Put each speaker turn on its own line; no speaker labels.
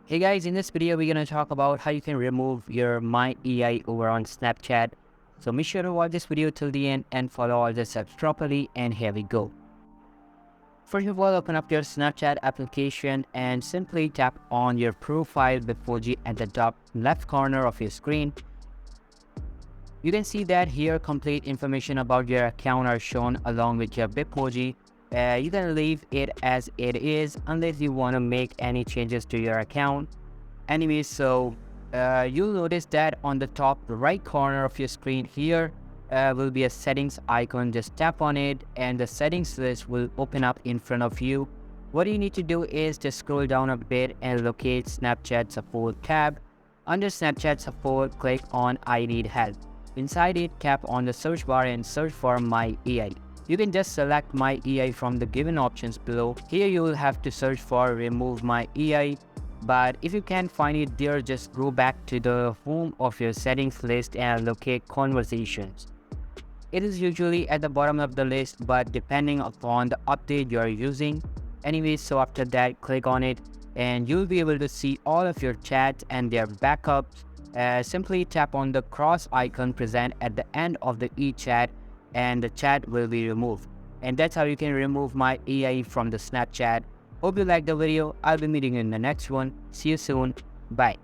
Hey guys, in this video we're going to talk about how you can remove your My AI over on Snapchat. So make sure to watch this video till the end and follow all the steps properly, and here we go. First of all, open up your Snapchat application and simply tap on your profile Bitmoji at the top left corner of your screen. You can see that here complete information about your account are shown along with your Bitmoji. You can leave it as it is unless you want to make any changes to your account. Anyway, you'll notice that on the top right corner of your screen here will be a settings icon. Just tap on it and the settings list will open up in front of you. What you need to do is just scroll down a bit and locate Snapchat support tab. Under Snapchat support, click on I need help. Inside it, tap on the search bar and search for My AI. You can just select My AI from the given options below. Here you will have to search for remove My AI, but if you can't find it there, just go back to the home of your settings list and locate conversations. It is usually at the bottom of the list, but depending upon the update you are using. Anyway, so after that, click on it and you'll be able to see all of your chats and their backups. Simply tap on the cross icon present at the end of the each chat and the chat will be removed. And that's how you can remove My AI from the Snapchat. Hope you liked the video. I'll be meeting you in the next one. See you soon. Bye.